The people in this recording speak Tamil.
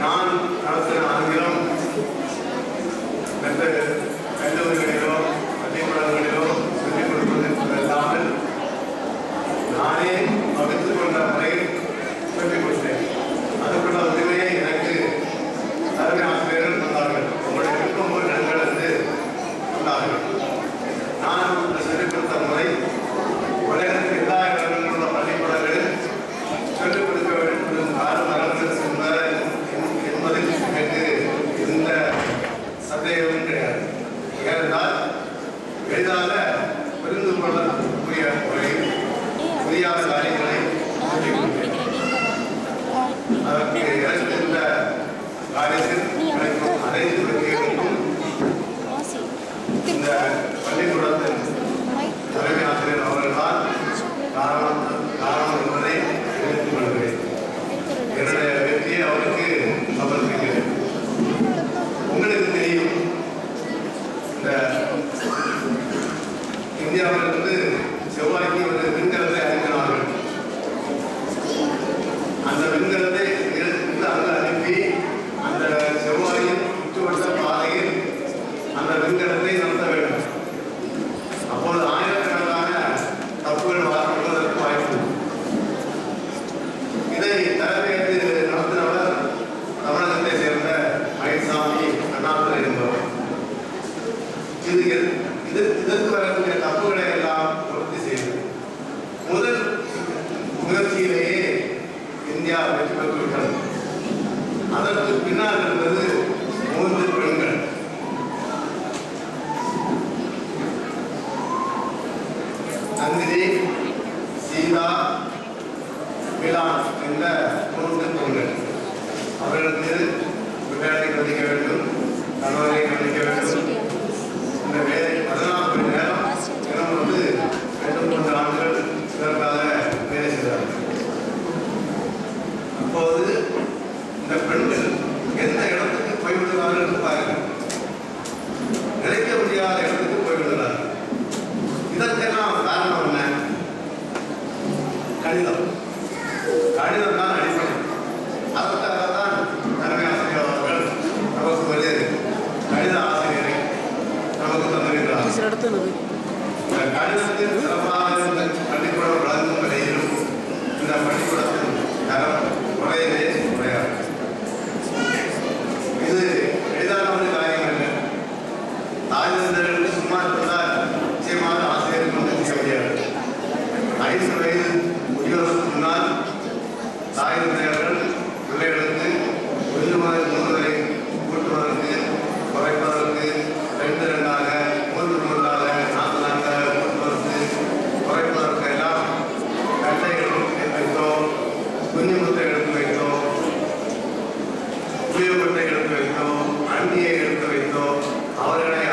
நான் நடத்தின ஆங்கிலம் மற்ற கல்லூரிகளிலோ பள்ளிக்கூடங்களிலோ சொல்லிக் கொடுப்பது இல்லாமல் நானே வகுத்து கொண்ட முறையில் சொல்லிக் கொடுத்தேன். அதுக்குள்ள உதவியை எனக்கு தலைமை ஆசிரியர்கள் சொன்னார்கள். உங்களுடைய விருப்பம் இடங்கள் என்று சொன்னார்கள். நான் சொல்லிக் கொடுத்த முறை உலகத்தில் எல்லா இடங்களிலும் உள்ள பள்ளிக்கூடங்களில் சொல்லிக் கொடுக்க வேண்டும் காலம் அரசு என்பதில் எனக்கு எந்த சந்தேகமும் கிடையாது. ஏனென்றால் எளிதாக புரிந்து கொள்ளக்கூடிய முறையில் புரியாத காரியங்களை அதற்கு இறங்கியிருந்த காரியத்தில் கிடைக்கும் அனைத்து வெற்றிகளுக்கும் இந்த பள்ளிக்கூடத்தின் தலைமை ஆசிரியர் அவர்கள்தான் காரணம் என்பதை தெரிவித்துக் கொள்கிறேன். என்னுடைய வெற்றியை அவருக்கு சமர்ப்பிக்கிறேன். உங்களுக்கு தெரியும், இந்த இந்தியாவிலிருந்து செவ்வாய்க்கு ஒரு விண்கலத்தை அனுப்பினார்கள். அந்த விண்கலத்தை அங்கு அனுப்பி அந்த செவ்வாயின் சுற்றுவட்ட பாதையில் அந்த விண்கலத்தை நடத்த வேண்டும். அப்பொழுது ஆயிரக்கணக்கான தப்புகள் வருவதற்கு வாய்ப்பு. இதை தலைமையேற்று நடத்தினவர் தமிழகத்தை சேர்ந்த மயில்சாமி அண்ணாதுரை என்பவர். இதற்கு வரக்கூடிய தப்புகளை எல்லாம் உறுதி செய்து முதல் முயற்சியிலேயே இந்தியா வெற்றி பெற்றுவிட்டது. அதற்கு பின்னால் இருந்தது 3 பெண்கள். நந்தினி, சீதா, மிலான் என்ற 3 பெண்கள். அவர்களுக்கு விளையாட்டை கவனிக்க வேண்டும், கணவரை கவனிக்க வேண்டும். இந்த வேலை 14 மணி நேரம் தினம் 2-3 ஆண்டுகள் இதற்காக வேலை செய்தார்கள். அப்போது இந்த பெண்கள் எந்த இடத்துக்கு போய்விடுவார்கள் என்று பாருங்கள். நினைக்க முடியாத இடத்துக்கு போய்விடுகிறார்கள். இதற்கெல்லாம் காரணம் என்ன? கணிதம் தான் அடிப்படை. அதற்காகத்தான் தலைமை ஆசிரியர் அவர்கள் நமக்கு ஒரு கணித ஆசிரியரை நமக்கு தந்திருக்கிறார். கணிதத்தில் சிறப்பாக இந்த பள்ளிக்கூடம் வழங்கும் வரையிலும் இந்த பள்ளிக்கூடத்தின் தரம் குறையவே குறையாது. இது எளிதான ஒரு காரியம் அல்ல. தாய்தந்தர்களுக்கு சும்மா இருப்பதால் நிச்சயமாக ஆசிரியருக்கு வந்து செய்ய முடியாது. 5 வயது முதியோருக்கு முன்னால் தாய்தந்தையர்கள் பிள்ளைகளுக்கு 1 முதல் 3 வரை கூட்டுவதற்கு, குறைப்பதற்கு, 2-2ஆக, 3-3ஆக, 4-4ஆக கூட்டுவதற்கு, குறைப்பதற்கு எல்லாம் கட்டைகள் வைத்தோம், குஞ்சுமுட்டை எடுத்து வைத்தோம், புளியமுட்டை எடுத்து வைத்தோம், அண்டியை எடுத்து வைத்தோம். அவர்களை